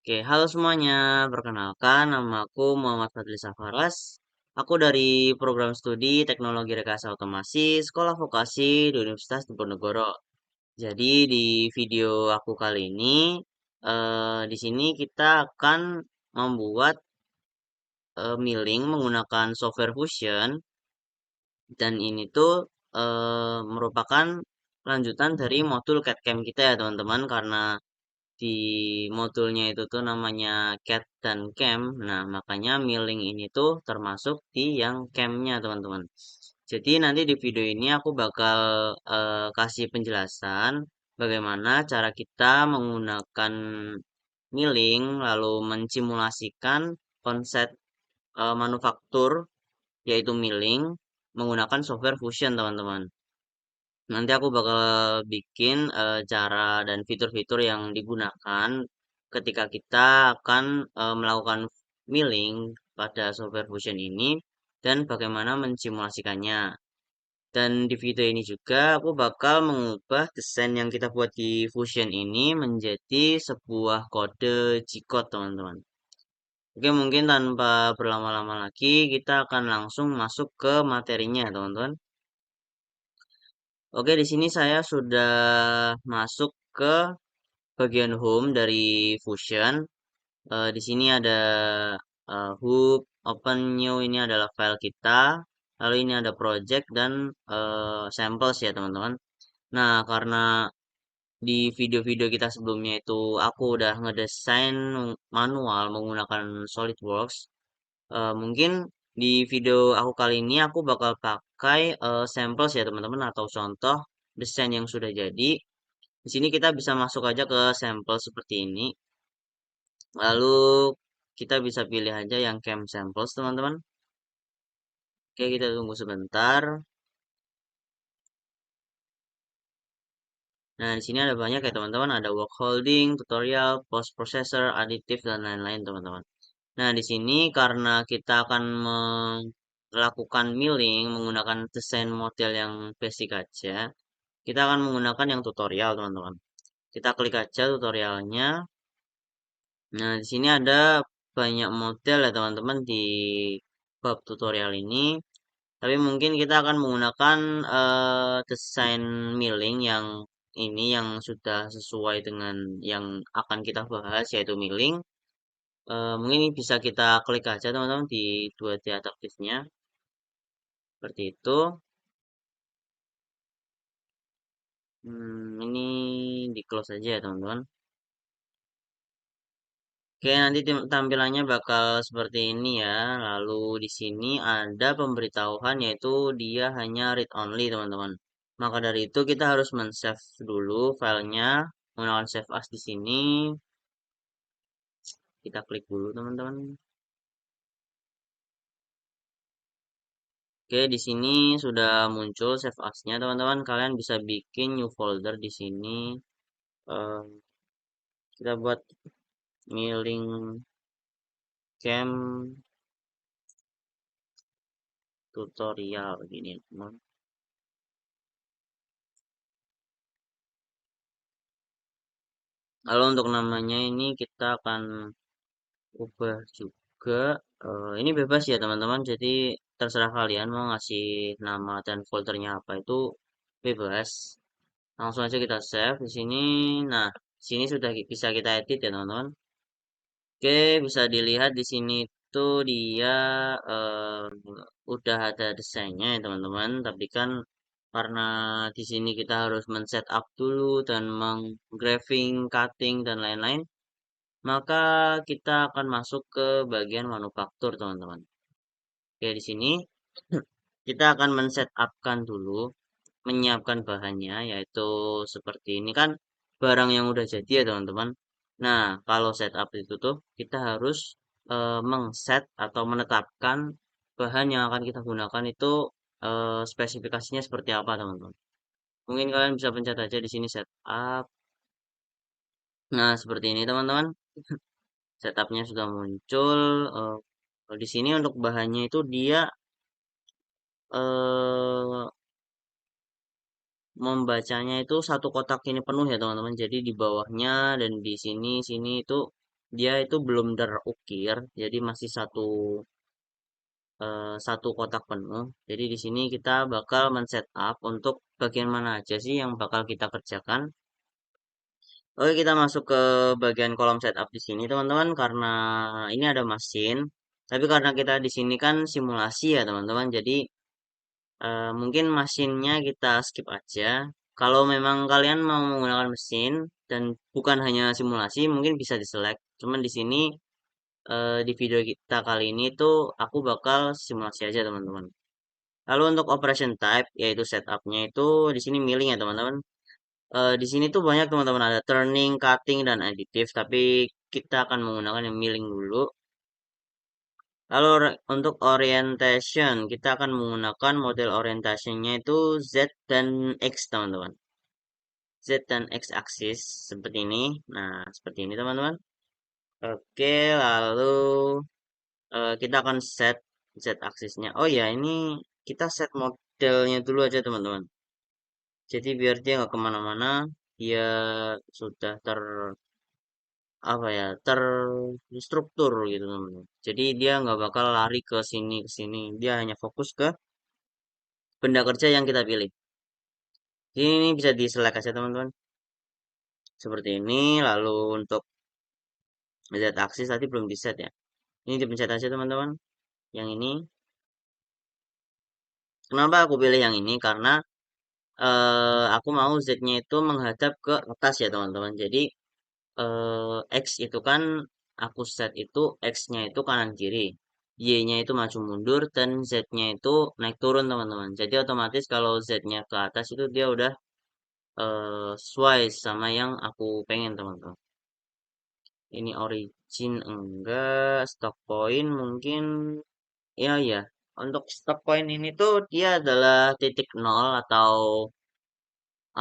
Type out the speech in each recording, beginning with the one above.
Oke, halo semuanya. Perkenalkan, nama aku Muhammad Fadli Safaras. Aku dari program studi Teknologi Rekayasa Otomasi Sekolah Vokasi di Universitas Diponegoro. Jadi di video aku kali ini, di sini kita akan membuat milling menggunakan software Fusion dan ini tuh merupakan lanjutan dari modul CAD/CAM kita ya teman-teman karena di modulnya itu tuh namanya CAD dan CAM. Nah, makanya milling ini tuh termasuk di yang CAM-nya, teman-teman. Jadi nanti di video ini aku bakal kasih penjelasan bagaimana cara kita menggunakan milling lalu mensimulasikan konsep manufaktur yaitu milling menggunakan software Fusion, teman-teman. Nanti aku bakal bikin cara dan fitur-fitur yang digunakan ketika kita akan melakukan milling pada software Fusion ini dan bagaimana mensimulasikannya. Dan di video ini juga aku bakal mengubah desain yang kita buat di Fusion ini menjadi sebuah kode G-code, teman-teman. Oke, mungkin tanpa berlama-lama lagi kita akan langsung masuk ke materinya, teman-teman. Oke, di sini saya sudah masuk ke bagian home dari Fusion. Di sini ada hub, open new ini adalah file kita. Lalu ini ada project dan samples ya teman-teman. Nah, karena di video-video kita sebelumnya itu aku udah ngedesain manual menggunakan SolidWorks. Mungkin di video aku kali ini aku bakal pakai samples ya teman-teman atau contoh desain yang sudah jadi. Di sini kita bisa masuk aja ke sampel seperti ini. Lalu kita bisa pilih aja yang cam samples teman-teman. Oke, kita tunggu sebentar. Nah, di sini ada banyak ya teman-teman. Ada work holding, tutorial, post processor, additive dan lain-lain teman-teman. Nah, di sini karena kita akan melakukan milling menggunakan desain model yang basic aja, kita akan menggunakan yang tutorial teman-teman. Kita klik aja tutorialnya. Nah, di sini ada banyak model ya teman-teman di bab tutorial ini. Tapi mungkin kita akan menggunakan desain milling yang ini yang sudah sesuai dengan yang akan kita bahas yaitu milling. Mungkin ini bisa kita klik aja teman-teman di dua titik aktifnya seperti itu. Ini di close aja ya teman-teman. Oke, nanti tampilannya bakal seperti ini ya. Lalu di sini ada pemberitahuan yaitu dia hanya read only, teman-teman. Maka dari itu kita harus men-save dulu filenya menggunakan save as di sini. Kita klik dulu, teman-teman. Oke, di sini sudah muncul save as-nya, teman-teman. Kalian bisa bikin new folder di sini. Eh, kita buat milling cam tutorial gini, teman. Lalu untuk namanya ini kita akan ubah juga. Ini bebas ya teman-teman. Jadi terserah kalian mau ngasih nama dan foldernya apa itu bebas. Langsung aja kita save di sini. Nah, di sini sudah bisa kita edit ya teman-teman. Oke, bisa dilihat di sini tuh dia udah ada desainnya ya teman-teman. Tapi kan karena di sini kita harus men-setup dulu dan meng-graving, cutting dan lain-lain, maka kita akan masuk ke bagian manufaktur, teman-teman. Oke, di sini kita akan men-setupkan dulu, menyiapkan bahannya, yaitu seperti ini kan barang yang udah jadi ya, teman-teman. Nah, kalau setup itu tuh kita harus meng-set atau menetapkan bahan yang akan kita gunakan itu spesifikasinya seperti apa, teman-teman. Mungkin kalian bisa pencet aja di sini setup. Nah, seperti ini, teman-teman. Setupnya sudah muncul. Di sini untuk bahannya itu dia eh, membacanya itu satu kotak ini penuh ya teman-teman. Jadi di bawahnya dan di sini sini itu dia itu belum terukir, jadi masih satu kotak penuh. Jadi di sini kita bakal men-setup untuk bagian mana aja sih yang bakal kita kerjakan. Oke, kita masuk ke bagian kolom setup di sini, teman-teman, karena ini ada mesin. Tapi karena kita di sini kan simulasi ya, teman-teman. Jadi mungkin mesinnya kita skip aja. Kalau memang kalian mau menggunakan mesin dan bukan hanya simulasi, mungkin bisa di-select. Cuman di sini di video kita kali ini tuh aku bakal simulasi aja, teman-teman. Lalu untuk operation type yaitu setupnya itu di sini milling ya, teman-teman. Di sini tuh banyak, teman-teman, ada turning, cutting, dan additive, tapi kita akan menggunakan yang milling dulu. Lalu untuk orientation, kita akan menggunakan model orientationnya itu Z dan X, teman-teman. Z dan X axis seperti ini. Nah, seperti ini, teman-teman. Oke, lalu kita akan set Z aksisnya. Oh ya, ini kita set modelnya dulu aja, teman-teman. Jadi biar dia nggak kemana-mana, dia sudah apa ya, terstruktur gitu, teman-teman. Jadi dia nggak bakal lari ke sini ke sini. Dia hanya fokus ke benda kerja yang kita pilih. Jadi ini bisa di-select aja, teman-teman. Seperti ini. Lalu untuk Z axis tadi belum di set ya. Ini dipencet aja, teman-teman. Yang ini. Kenapa aku pilih yang ini? Karena aku mau Z-nya itu menghadap ke atas ya, teman-teman. Jadi X itu kan aku set itu X-nya itu kanan kiri, Y-nya itu maju mundur, dan Z-nya itu naik turun, teman-teman. Jadi otomatis kalau Z-nya ke atas itu dia udah sesuai sama yang aku pengen, teman-teman. Ini origin enggak, stock point mungkin, ya ya. Untuk stock point ini tuh dia adalah titik nol atau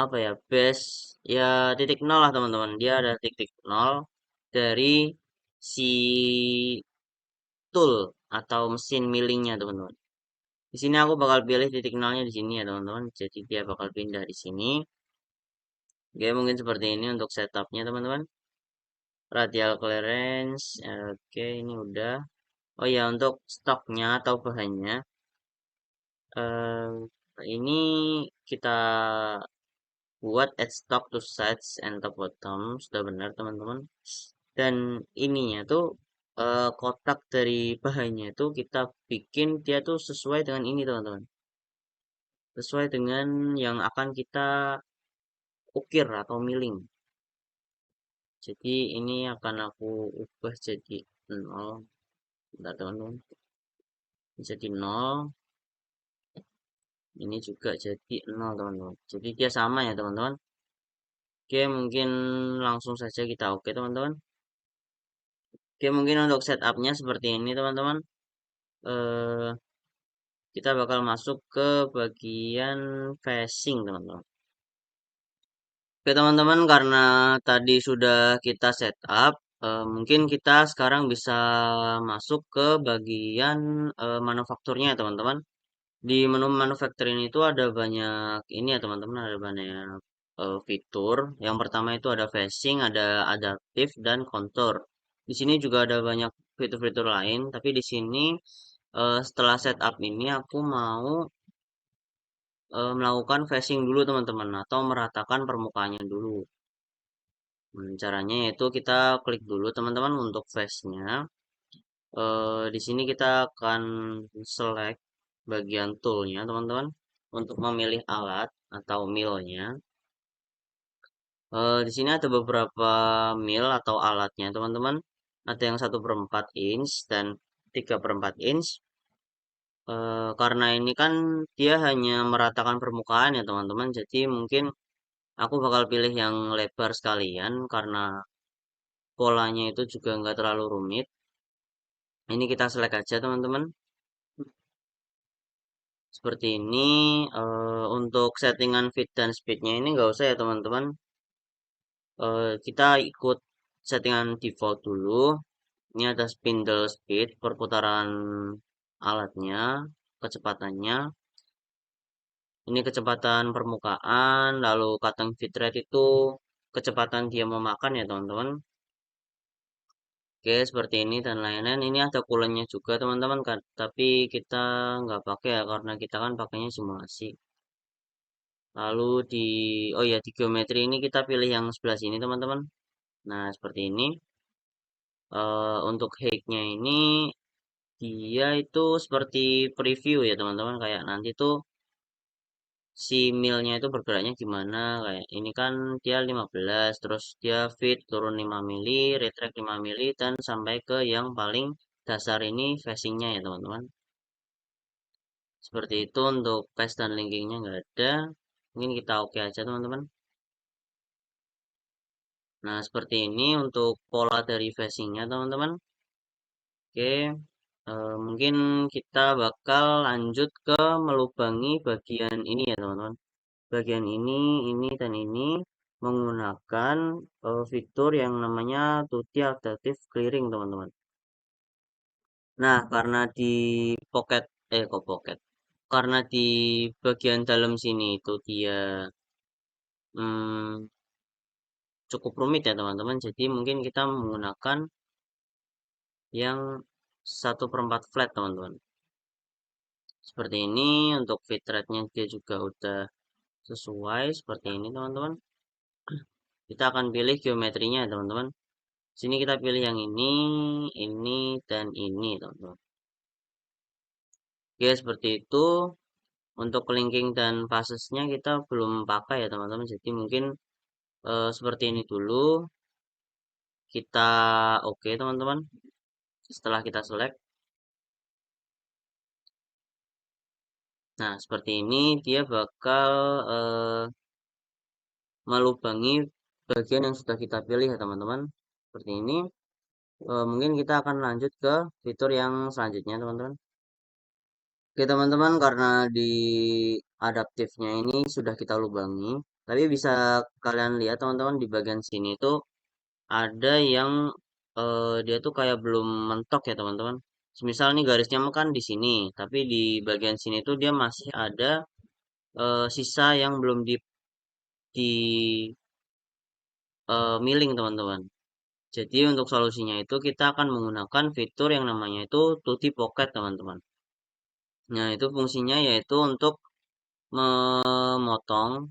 apa ya, base ya, titik nol lah, teman-teman. Dia ada titik nol dari si tool atau mesin millingnya, teman-teman. Di sini aku bakal pilih titik nolnya di sini ya, teman-teman. Jadi dia bakal pindah di sini. Oke, mungkin seperti ini untuk setupnya, teman-teman. Radial clearance, oke, ini udah. Oh ya, untuk stoknya atau bahannya, ini kita buat add stock to sides and top bottom, sudah benar, teman-teman. Dan ininya tuh kotak dari bahannya itu kita bikin dia tuh sesuai dengan ini, teman-teman. Sesuai dengan yang akan kita ukir atau milling. Jadi ini akan aku ubah jadi 0. Bentar, teman-teman. Jadi 0. Ini juga jadi 0, teman-teman. Jadi dia sama ya, teman-teman. Oke, mungkin langsung saja kita oke, teman-teman. Oke, mungkin untuk setupnya seperti ini, teman-teman. Eh, kita bakal masuk ke bagian facing, teman-teman. Oke, teman-teman, karena tadi sudah kita setup, mungkin kita sekarang bisa masuk ke bagian manufakturnya, teman-teman. Di menu manufacturing itu ada banyak ini ya, teman-teman, ada banyak fitur. Yang pertama itu ada facing, ada adaptive, dan contour. Di sini juga ada banyak fitur-fitur lain, tapi di sini setelah setup ini aku mau melakukan facing dulu, teman-teman, atau meratakan permukaannya dulu. Caranya yaitu kita klik dulu, teman-teman, untuk face-nya. Di sini kita akan select bagian toolnya, teman-teman, untuk memilih alat atau millnya. Di sini ada beberapa mill atau alatnya, teman-teman. Ada yang 1/4 inch dan 3/4 inch. Karena ini kan dia hanya meratakan permukaan ya, teman-teman. Jadi mungkin aku bakal pilih yang lebar sekalian karena polanya itu juga nggak terlalu rumit. Ini kita select aja, teman-teman. Seperti ini. Untuk settingan fit dan speednya ini nggak usah ya, teman-teman. Kita ikut settingan default dulu. Ini ada spindle speed, perputaran alatnya, kecepatannya. Ini kecepatan permukaan, lalu cutting feed rate itu kecepatan dia memakan ya, teman-teman. Oke, seperti ini dan lain-lain. Ini ada coolant juga teman-teman kan, tapi kita nggak pakai ya karena kita kan pakainya simulasi. Lalu oh ya, di geometri ini kita pilih yang sebelah sini teman-teman. Nah, seperti ini. Untuk height-nya ini dia itu seperti preview ya teman-teman. Kayak nanti tuh si milnya itu bergeraknya gimana. Kayak ini kan dia 15, terus dia fit turun 5 mili, retract 5 mili, dan sampai ke yang paling dasar ini facingnya ya teman-teman. Seperti itu untuk paste dan linkingnya nggak ada. Mungkin kita oke aja teman-teman. Nah, seperti ini untuk pola dari facingnya teman-teman. Oke, mungkin kita bakal lanjut ke melubangi bagian ini ya teman-teman. Bagian ini, dan ini menggunakan fitur yang namanya 2D Adaptive Clearing teman-teman. Nah, karena di pocket, kok pocket. Karena di bagian dalam sini itu dia hmm, cukup rumit ya teman-teman. Jadi mungkin kita menggunakan yang 1/4 flat teman-teman. Seperti ini untuk fit rate-nya dia juga udah sesuai seperti ini teman-teman. Kita akan pilih geometrinya teman-teman. Sini kita pilih yang ini, dan ini teman-teman. Oke, seperti itu. Untuk linking dan passesnya kita belum pakai ya teman-teman. Jadi mungkin seperti ini dulu. Kita oke teman-teman. Setelah kita select. Nah, seperti ini dia bakal eh, melubangi bagian yang sudah kita pilih ya teman-teman. Seperti ini. Mungkin kita akan lanjut ke fitur yang selanjutnya teman-teman. Oke teman-teman, karena di adaptifnya ini sudah kita lubangi, tapi bisa kalian lihat teman-teman di bagian sini itu ada yang dia tuh kayak belum mentok ya teman-teman. Misal nih garisnya kan di sini, tapi di bagian sini tuh dia masih ada sisa yang belum di milling teman-teman. Jadi untuk solusinya itu kita akan menggunakan fitur yang namanya itu 2D Pocket teman-teman. Nah itu fungsinya yaitu untuk memotong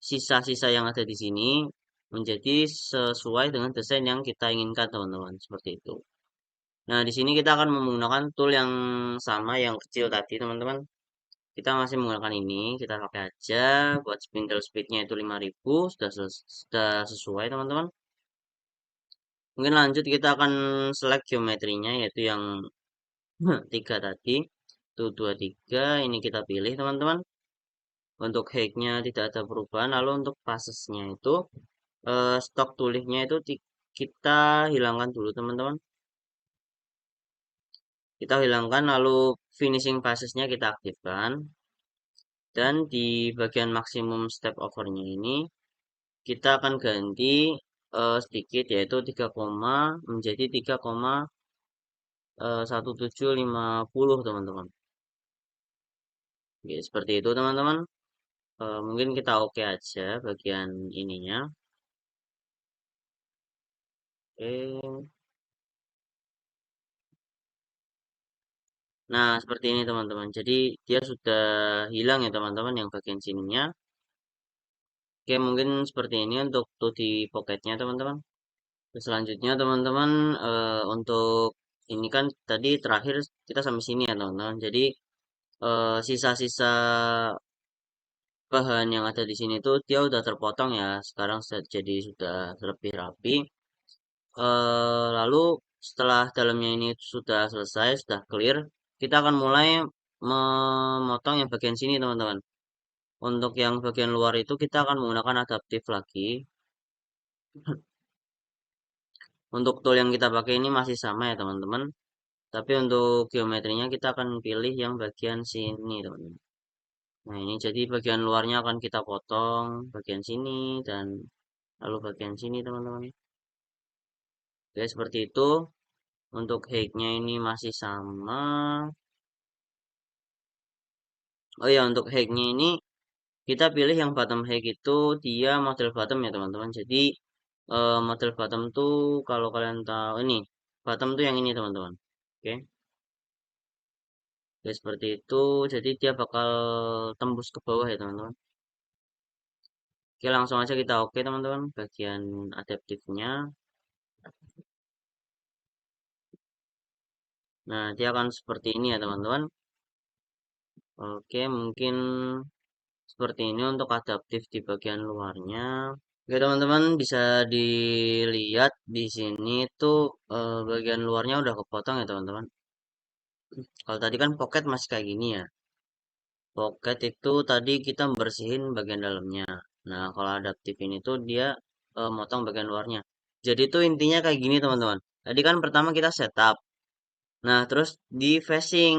sisa-sisa yang ada di sini menjadi sesuai dengan desain yang kita inginkan teman-teman. Seperti itu. Nah di sini kita akan menggunakan tool yang sama yang kecil tadi teman-teman. Kita masih menggunakan ini, kita pakai aja buat spindle speednya itu 5000, sudah sesuai teman-teman. Mungkin lanjut kita akan select geometrinya yaitu yang tiga tadi, itu 23, ini kita pilih teman-teman. Untuk height-nya tidak ada perubahan, lalu untuk passesnya itu stok tulisnya itu kita hilangkan dulu teman-teman. Kita hilangkan lalu finishing passesnya kita aktifkan. Dan di bagian maksimum step overnya ini kita akan ganti sedikit yaitu 3, menjadi 3,1750 teman-teman. Oke, seperti itu teman-teman. Mungkin kita oke aja bagian ininya. Oke. Nah, seperti ini teman-teman. Jadi dia sudah hilang ya teman-teman yang bagian sininya. Oke, mungkin seperti ini untuk tuh di pocketnya teman-teman. Selanjutnya teman-teman untuk ini kan tadi terakhir kita sampai sini ya teman-teman. Jadi sisa-sisa bahan yang ada di sini tuh dia udah terpotong ya. Sekarang jadi sudah lebih rapi. Lalu setelah dalamnya ini sudah selesai, sudah clear, kita akan mulai memotong yang bagian sini teman-teman. Untuk yang bagian luar itu kita akan menggunakan adaptif lagi. Untuk tool yang kita pakai ini masih sama ya teman-teman. Tapi untuk geometrinya kita akan pilih yang bagian sini teman-teman. Nah ini jadi bagian luarnya akan kita potong bagian sini dan lalu bagian sini teman-teman. Oke seperti itu. Untuk height-nya ini masih sama. Oh ya untuk height-nya ini kita pilih yang bottom height itu dia model bottom ya teman-teman. Jadi Model bottom tuh kalau kalian tahu ini, bottom tuh yang ini teman-teman. Oke, ya seperti itu. Jadi dia bakal tembus ke bawah ya teman-teman. Oke, langsung aja kita oke teman-teman. Bagian adaptifnya. Nah, dia akan seperti ini ya teman-teman. Oke, mungkin seperti ini untuk adaptif di bagian luarnya. Oke teman-teman bisa dilihat di sini tuh bagian luarnya udah kepotong ya teman-teman. Kalau tadi kan pocket masih kayak gini ya. Pocket itu tadi kita bersihin bagian dalamnya. Nah kalau adaptif ini tuh dia motong bagian luarnya. Jadi tuh intinya kayak gini teman-teman. Tadi kan pertama kita setup. Nah terus di facing.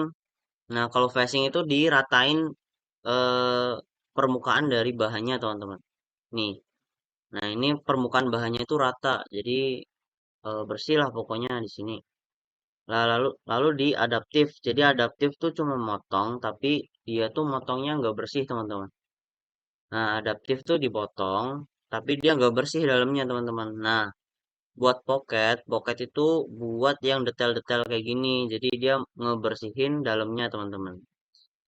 Nah kalau facing itu diratain eh, permukaan dari bahannya teman-teman. Nih. Nah ini permukaan bahannya itu rata. Jadi bersih lah pokoknya di sini. Lah lalu di adaptif. Jadi adaptif tuh cuma motong tapi dia tuh motongnya nggak bersih teman-teman. Nah adaptif tuh dipotong tapi dia nggak bersih dalamnya teman-teman. Nah buat pocket, pocket itu buat yang detail-detail kayak gini. Jadi dia ngebersihin dalamnya teman-teman.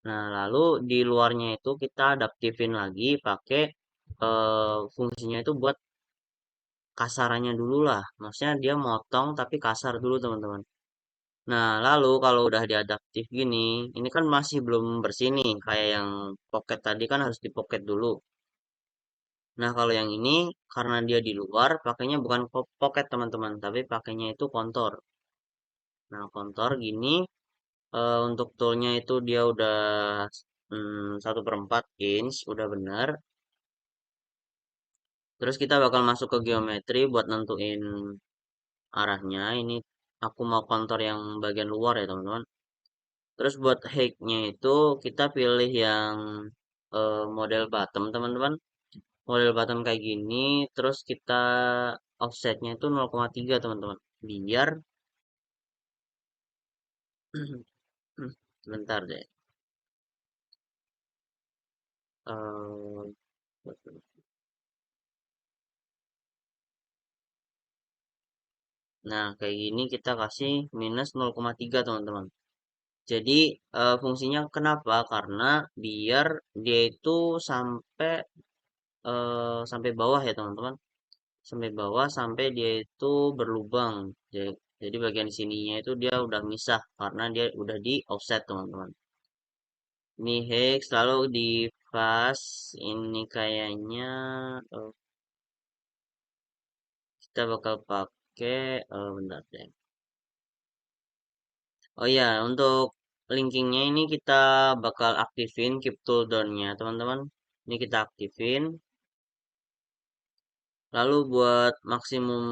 Nah lalu di luarnya itu kita adaptifin lagi pakai fungsinya itu buat kasarannya dulu lah. Maksudnya dia motong tapi kasar dulu teman-teman. Nah, lalu kalau udah diadaptif gini, ini kan masih belum bersih nih, kayak yang pocket tadi kan harus di pocket dulu. Nah, kalau yang ini karena dia di luar, pakainya bukan pocket teman-teman, tapi pakainya itu kontor. Nah, kontor gini, untuk toolnya itu dia udah 1/4 inch, udah benar. Terus kita bakal masuk ke geometri buat nentuin arahnya. Ini aku mau kontor yang bagian luar ya teman-teman. Terus buat height-nya itu kita pilih yang model bottom teman-teman. Model bottom kayak gini. Terus kita offsetnya itu 0,3 teman-teman. Biar sebentar deh. Eh, nah kayak gini kita kasih minus 0,3 teman-teman. Jadi fungsinya kenapa? Karena biar dia itu sampai bawah ya teman-teman. Sampai bawah sampai dia itu berlubang. Jadi bagian sininya itu dia udah misah karena dia udah di offset teman-teman. Ini hex lalu di fast ini kayaknya eh, kita bakal pakai bentar deh. Oh ya, untuk linkingnya ini kita bakal aktifin keep tool down-nya teman-teman. Ini kita aktifin. Lalu buat maksimum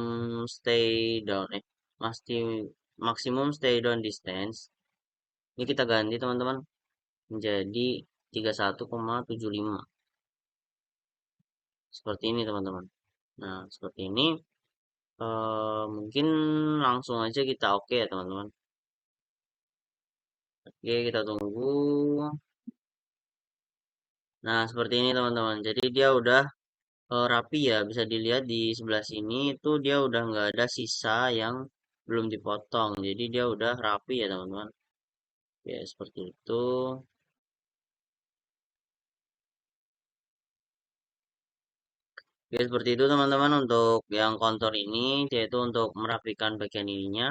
stay down maksimum stay down distance ini kita ganti teman-teman menjadi 31,75 seperti ini teman-teman. Nah seperti ini mungkin langsung aja kita oke ya teman-teman. Oke kita tunggu. Nah seperti ini teman-teman, jadi dia udah rapi ya, bisa dilihat di sebelah sini itu dia udah nggak ada sisa yang belum dipotong, jadi dia udah rapi ya teman-teman. Ya seperti itu. Ya seperti itu teman-teman untuk yang kontur ini, yaitu untuk merapikan bagian ininya.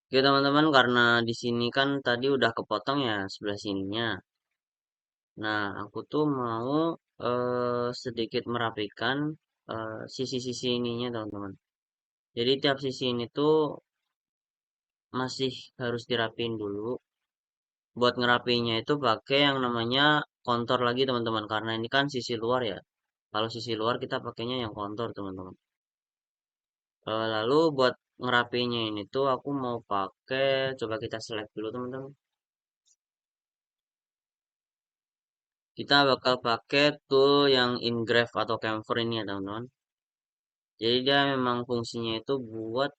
Oke teman-teman, karena di sini kan tadi udah kepotong ya sebelah sininya. Nah, aku tuh mau sedikit merapikan sisi-sisi ininya teman-teman. Jadi tiap sisi ini tuh masih harus dirapin dulu. Buat ngerapinya itu pakai yang namanya kontor lagi teman-teman, karena ini kan sisi luar ya. Kalau sisi luar kita pakainya yang kontor teman-teman. Lalu buat ngerapinya ini tuh aku mau pakai, coba kita select dulu teman-teman. Kita bakal pakai tool yang engrave atau chamfer ini ya teman-teman. Jadi dia memang fungsinya itu buat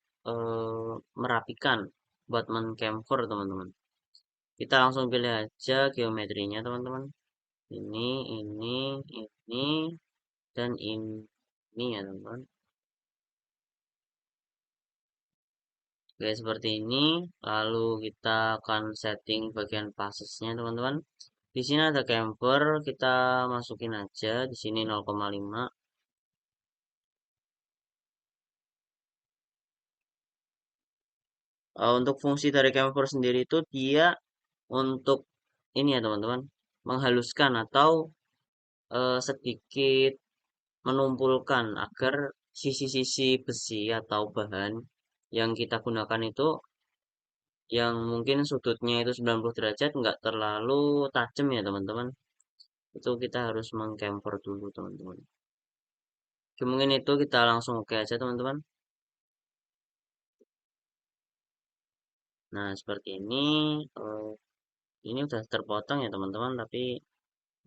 merapikan, buat men-chamfer teman-teman. Kita langsung pilih aja geometrinya teman-teman. Ini, ini, ini. dan ini ya teman-teman. Oke, seperti ini. Lalu kita akan setting bagian pasesnya teman-teman. Di sini ada camper, kita masukin aja di sini 0,5. Untuk fungsi dari camper sendiri itu dia untuk ini ya teman-teman, menghaluskan atau sedikit menumpulkan agar sisi-sisi besi atau bahan yang kita gunakan itu yang mungkin sudutnya itu 90 derajat nggak terlalu tajam ya teman-teman. Itu kita harus mengcamper dulu teman-teman. Oke, mungkin itu kita langsung oke aja teman-teman. Nah, seperti ini. eh, ini udah terpotong ya teman-teman, tapi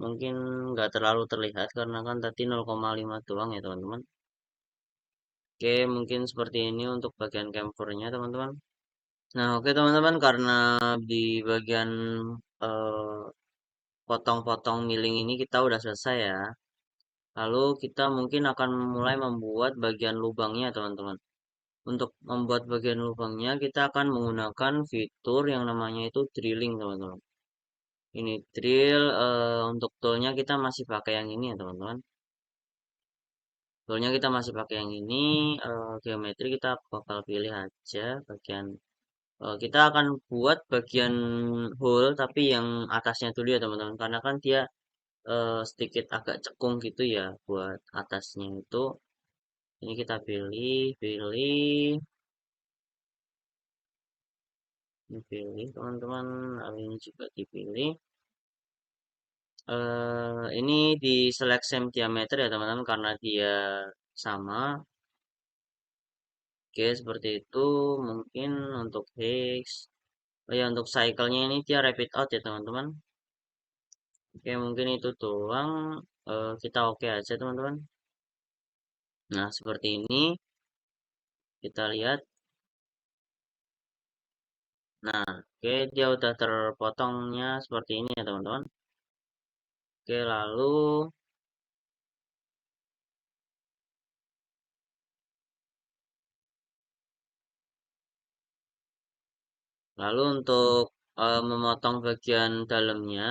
mungkin nggak terlalu terlihat karena kan tadi 0,5 doang ya teman-teman. Oke, mungkin seperti ini untuk bagian campernya teman-teman. Nah, oke teman-teman, karena di bagian eh, potong-potong milling ini kita udah selesai ya. Lalu kita mungkin akan mulai membuat bagian lubangnya teman-teman. Untuk membuat bagian lubangnya kita akan menggunakan fitur yang namanya itu drilling teman-teman. Ini drill, untuk toolnya kita masih pakai yang ini ya teman-teman. Toolnya kita masih pakai yang ini. Geometri kita bakal pilih aja bagian. Kita akan buat bagian hole tapi yang atasnya dulu ya teman-teman. Karena kan dia sedikit agak cekung gitu ya buat atasnya itu. Ini kita pilih, pilih teman-teman. Lalu ini juga dipilih. Ini di select same diameter ya teman-teman karena dia sama. Oke, seperti itu. Mungkin untuk hex. Oh ya, untuk cycle-nya ini dia rapid out ya teman-teman. Oke, mungkin itu doang. Kita oke aja teman-teman. Nah, seperti ini. Kita lihat. Nah, oke, dia udah terpotongnya seperti ini ya teman-teman. Oke, lalu untuk memotong bagian dalamnya,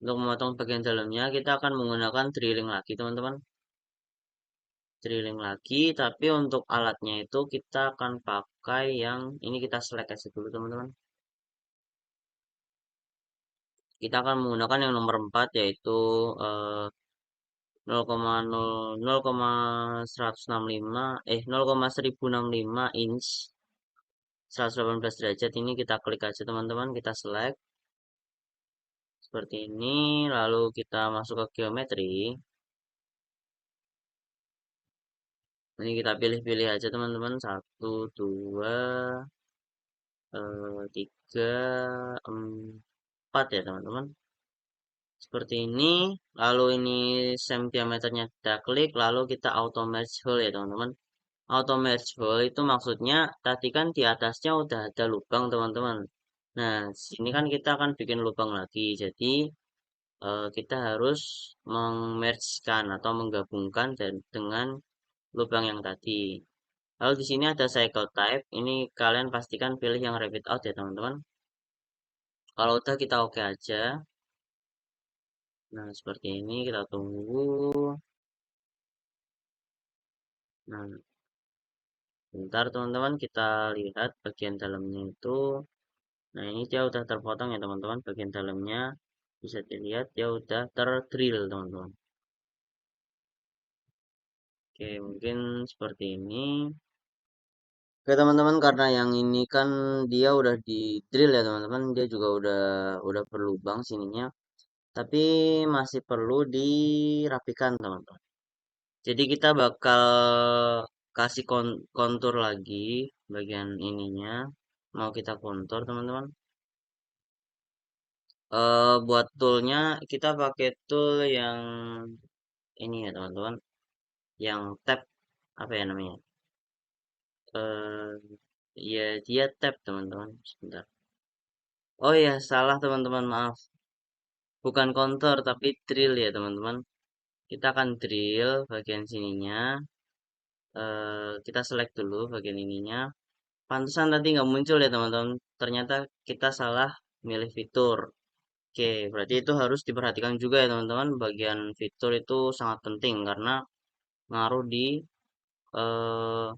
untuk memotong bagian dalamnya kita akan menggunakan drilling lagi teman-teman. Drilling lagi, tapi untuk alatnya itu kita akan pakai yang ini kita select aja dulu teman-teman. Kita akan menggunakan yang nomor 4 yaitu eh, 0,165 0,1065 inch 118 derajat ini kita klik aja teman-teman, kita select seperti ini, lalu kita masuk ke geometri. Ini kita pilih-pilih aja teman-teman, 1, 2, 3, 4 ya teman-teman. Seperti ini, lalu ini same diameternya kita klik, lalu kita auto merge hole ya teman-teman. Auto merge hole itu maksudnya tadi kan di atasnya udah ada lubang teman-teman. Nah, sini kan kita akan bikin lubang lagi. Jadi kita harus mengmergekan atau menggabungkan dengan lubang yang tadi. Lalu di sini ada cycle type. Ini kalian pastikan pilih yang rapid out ya teman-teman. Kalau udah kita oke aja. Nah, seperti ini kita tunggu. Nah, bentar teman-teman kita lihat bagian dalamnya itu. Nah, ini dia udah terpotong ya teman-teman. Bagian dalamnya bisa dilihat dia udah terdrill teman-teman. Oke, mungkin seperti ini. Oke teman-teman, karena yang ini kan dia udah di drill ya teman-teman, dia juga udah berlubang sininya, tapi masih perlu dirapikan teman-teman. Jadi kita bakal kasih kontur lagi bagian ininya, mau kita kontur teman-teman. Buat toolnya kita pakai tool yang ini ya teman-teman, yang tab apa ya namanya? eh Ya dia tab teman-teman. Sebentar. Oh ya, salah teman-teman, maaf. Bukan counter tapi drill ya teman-teman. kita akan drill bagian sininya. Kita select dulu bagian ininya. Pantesan tadi nggak muncul ya teman-teman. Ternyata kita salah milih fitur. Oke, berarti itu harus diperhatikan juga ya teman-teman. Bagian fitur itu sangat penting karena ngaruh di eh,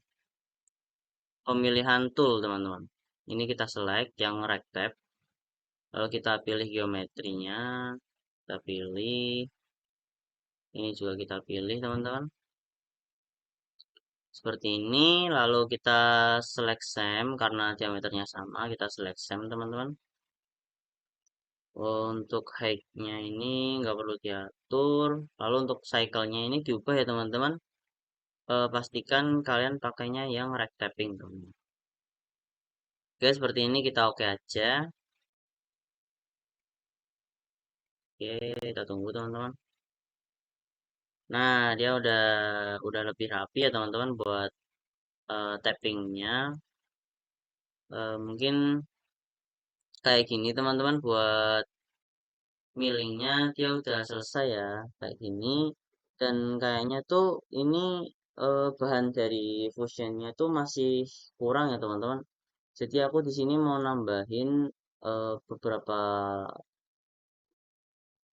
pemilihan tool teman-teman. Ini kita select yang rectap. Lalu kita pilih geometrinya. Kita pilih. Ini juga kita pilih teman-teman. Seperti ini. Lalu kita select same karena diameternya sama. Kita select same teman-teman. Untuk height-nya ini nggak perlu diatur. Lalu untuk cycle-nya ini diubah ya teman-teman. Pastikan kalian pakainya yang rectapping teman-teman. Oke, seperti ini kita oke aja. Oke, kita tunggu teman-teman. Nah, dia udah lebih rapi ya teman-teman buat tappingnya. Mungkin kayak gini teman-teman buat millingnya dia udah selesai ya kayak gini. Dan kayaknya tuh ini bahan dari fusionnya tuh masih kurang ya teman-teman. Jadi aku di sini mau nambahin beberapa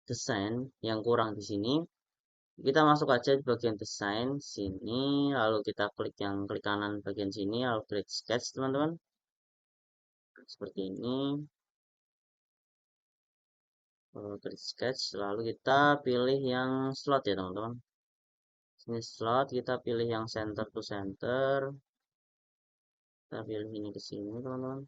desain yang kurang di sini. Kita masuk aja di bagian desain sini, lalu kita klik yang klik kanan bagian sini, lalu klik sketch teman-teman. Seperti ini, klik sketch, lalu kita pilih yang slot ya teman-teman. Sini slot, kita pilih yang center to center. Kita pilih ini ke sini teman-teman.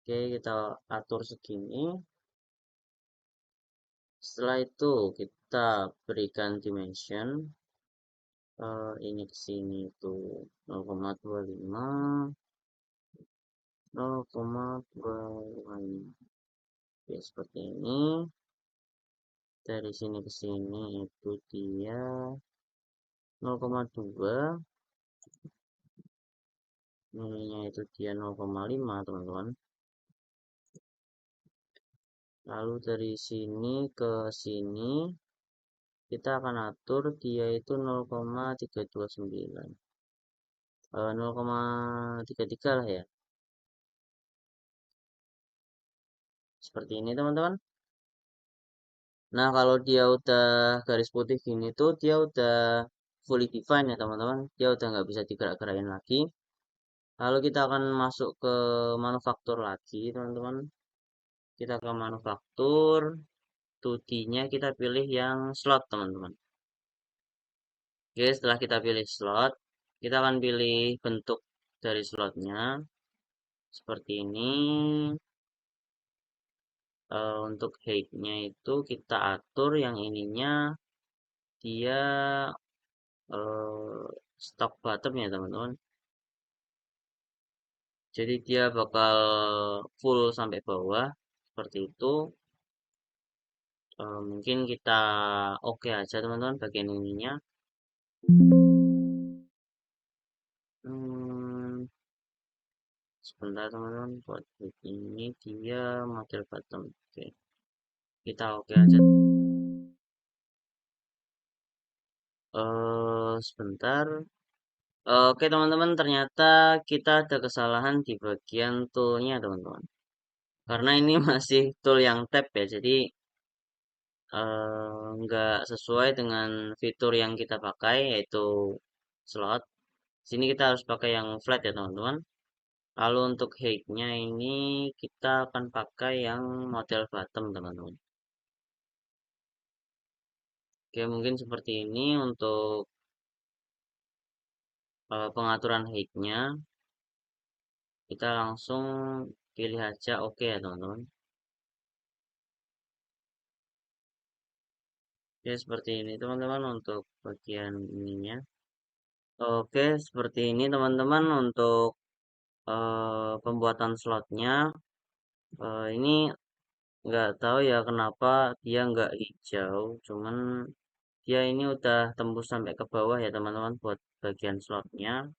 Oke, kita atur segini. Setelah itu kita berikan dimension. Ini ke sini tuh 0,25, 0,25. Ya, seperti ini. Dari sini ke sini itu dia 0,2. Nilainya itu dia 0,5 teman-teman. Lalu dari sini ke sini kita akan atur dia itu 0,329. 0,33 lah ya. Seperti ini teman-teman. Nah, kalau dia udah garis putih gini tuh dia udah fully defined ya teman-teman. Dia udah nggak bisa digerak-gerakin lagi. Lalu kita akan masuk ke manufaktur lagi teman-teman. Kita ke manufaktur, 2D-nya kita pilih yang slot teman-teman. Oke, setelah kita pilih slot, kita akan pilih bentuk dari slotnya seperti ini. Untuk height-nya itu kita atur yang ininya dia stock bottom ya teman-teman. Jadi dia bakal full sampai bawah seperti itu. Mungkin kita oke aja teman-teman bagian ininya. Hmm, Sebentar teman-teman, buat ini dia model bottom. Oke, kita oke aja. Sebentar. Oke teman-teman, ternyata kita ada kesalahan di bagian toolnya teman-teman. Karena ini masih tool yang tab ya, jadi nggak sesuai dengan fitur yang kita pakai yaitu slot. Sini kita harus pakai yang flat ya teman-teman. Lalu untuk height-nya ini kita akan pakai yang model bottom teman-teman. Oke, mungkin seperti ini untuk pengaturan height-nya. Kita langsung pilih aja oke ya teman-teman. Oke, seperti ini teman-teman untuk bagian ininya. Oke, seperti ini teman-teman untuk pembuatan slotnya. Ini nggak tahu ya kenapa dia nggak hijau, cuman dia ini udah tembus sampai ke bawah ya teman-teman buat bagian slotnya.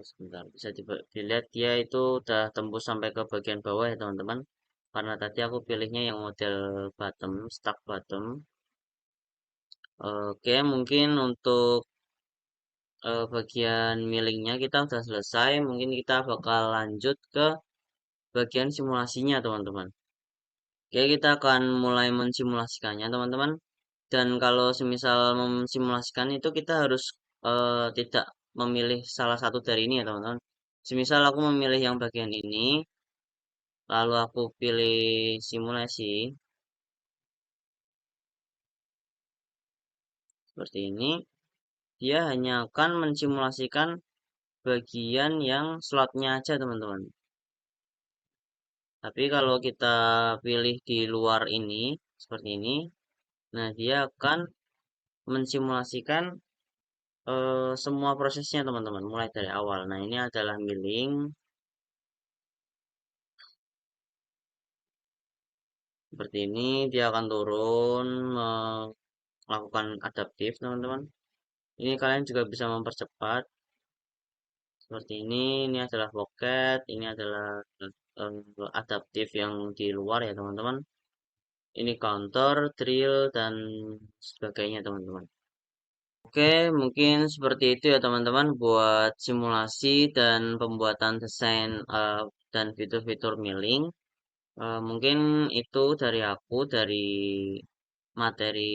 Sebentar, bisa dilihat dia itu udah tembus sampai ke bagian bawah ya teman-teman. Karena tadi aku pilihnya yang model bottom, stuck bottom. Oke, mungkin untuk bagian millingnya kita udah selesai. Mungkin kita bakal lanjut ke bagian simulasinya teman-teman. Oke, kita akan mulai mensimulasikannya teman-teman. Dan kalau semisal memsimulasikan itu kita harus tidak memilih salah satu dari ini ya teman-teman. Semisal aku memilih yang bagian ini, lalu aku pilih simulasi seperti ini, dia hanya akan mensimulasikan bagian yang slotnya aja teman-teman. Tapi kalau kita pilih di luar ini, seperti ini, nah dia akan mensimulasikan semua prosesnya teman-teman, mulai dari awal. Nah ini adalah milling, seperti ini, dia akan turun, melakukan adaptif teman-teman. Ini kalian juga bisa mempercepat, seperti ini adalah pocket, ini adalah adaptif yang di luar ya teman-teman. Ini counter, drill, dan sebagainya teman-teman. Oke, mungkin seperti itu ya teman-teman buat simulasi dan pembuatan desain dan fitur-fitur milling. Mungkin itu dari aku dari materi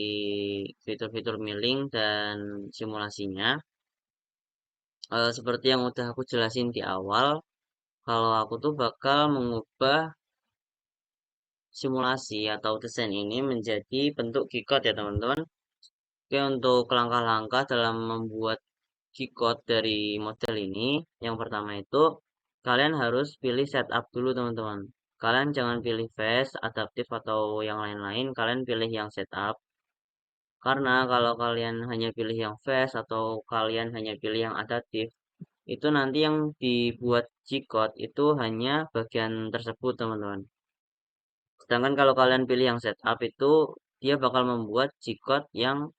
fitur-fitur milling dan simulasinya. Seperti yang udah aku jelasin di awal, kalau aku tuh bakal mengubah simulasi atau desain ini menjadi bentuk G-code ya teman-teman. Oke, untuk langkah-langkah dalam membuat G-code dari model ini, yang pertama itu kalian harus pilih setup dulu teman-teman. Kalian jangan pilih fast, adaptif atau yang lain-lain, kalian pilih yang setup. Karena kalau kalian hanya pilih yang fast atau kalian hanya pilih yang adaptif, itu nanti yang dibuat G-code itu hanya bagian tersebut teman-teman. Sedangkan kalau kalian pilih yang setup itu dia bakal membuat G-code yang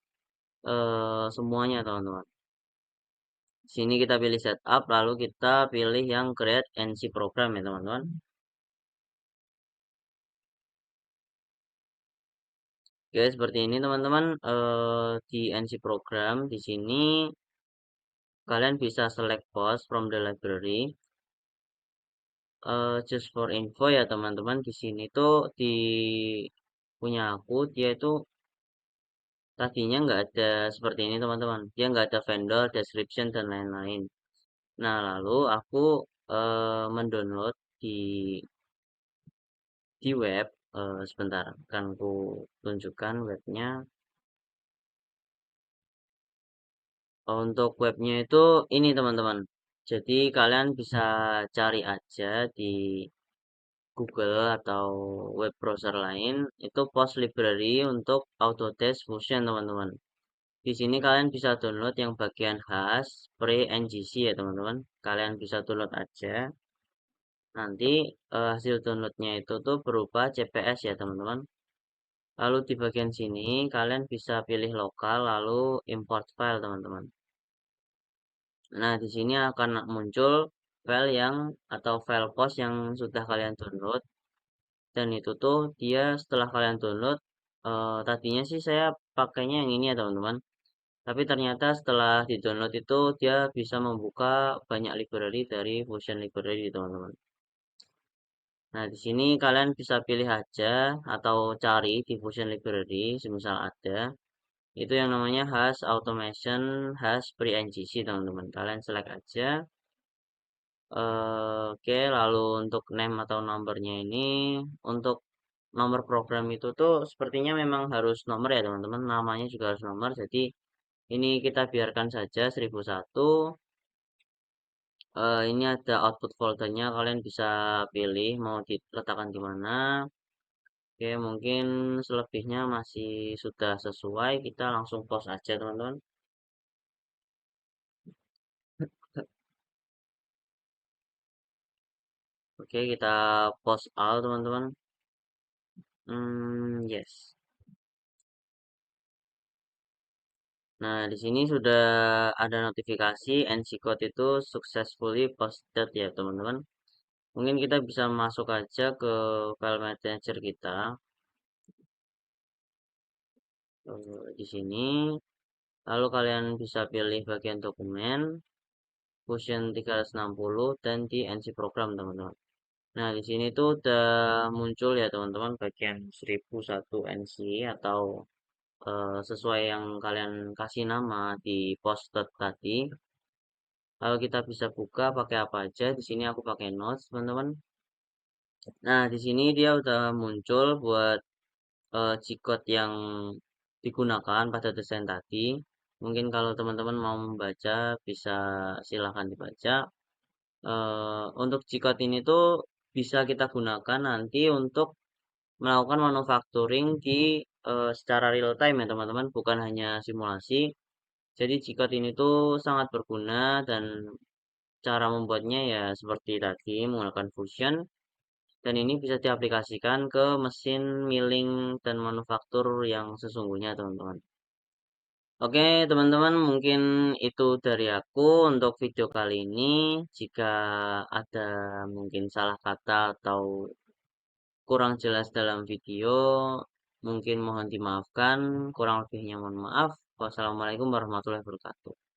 semuanya teman-teman. Sini kita pilih setup, lalu kita pilih yang create NC program ya teman-teman. Oke, seperti ini teman-teman. Di NC program di sini kalian bisa select post from the library. Just for info ya teman-teman, di sini tuh di punya aku dia itu tadinya nggak ada seperti ini teman-teman. Dia nggak ada vendor, description dan lain-lain. Nah lalu aku mendownload di web. Sebentar akan ku tunjukkan webnya. Untuk webnya itu ini teman-teman. Jadi kalian bisa cari aja di Google atau web browser lain itu Post Library untuk Autodesk Fusion teman-teman. Di sini kalian bisa download yang bagian khas pre-NGC ya teman-teman. Kalian bisa download aja. Nanti hasil downloadnya itu tuh berupa CPS ya teman-teman. Lalu di bagian sini kalian bisa pilih lokal lalu import file teman-teman. Nah, di sini akan muncul file yang atau file post yang sudah kalian download dan itu tuh dia setelah kalian download tadinya sih saya pakainya yang ini ya teman-teman. Tapi ternyata setelah di-download itu dia bisa membuka banyak library dari Fusion Library teman-teman. Nah, di sini kalian bisa pilih aja atau cari di Fusion Library semisal ada. Itu yang namanya Hash Automation Hash Pre-NGC teman-teman. Kalian select aja. Oke, lalu untuk name atau nomornya ini, untuk nomor program itu tuh sepertinya memang harus nomor ya teman-teman. Namanya juga harus nomor. Jadi ini kita biarkan saja 1001. Ini ada output foldernya. Kalian bisa pilih mau diletakkan di mana. Oke, mungkin selebihnya masih sudah sesuai. Kita langsung post aja teman-teman. Oke, kita post all teman-teman. Yes. Nah, di sini sudah ada notifikasi NC code itu successfully posted ya, teman-teman. Mungkin kita bisa masuk aja ke file manager kita. Di sini, lalu kalian bisa pilih bagian dokumen, Fusion 360 dan di NC program, teman-teman. Nah, di sini tuh udah muncul ya, teman-teman, bagian 1001 NC atau sesuai yang kalian kasih nama di posted tadi. Lalu kita bisa buka pakai apa aja. Di sini aku pakai Notes, teman-teman. Nah, di sini dia udah muncul buat G-code yang digunakan pada desain tadi. Mungkin kalau teman-teman mau membaca, bisa silahkan dibaca. Untuk G-code ini tuh bisa kita gunakan nanti untuk melakukan manufacturing di secara real time ya teman-teman, bukan hanya simulasi. Jadi G-code ini tuh sangat berguna dan cara membuatnya ya seperti tadi menggunakan Fusion dan ini bisa diaplikasikan ke mesin milling dan manufaktur yang sesungguhnya teman-teman. Oke teman-teman mungkin itu dari aku untuk video kali ini. Jika ada mungkin salah kata atau kurang jelas dalam video, mungkin mohon dimaafkan. Kurang lebihnya mohon maaf. Wassalamualaikum warahmatullahi wabarakatuh.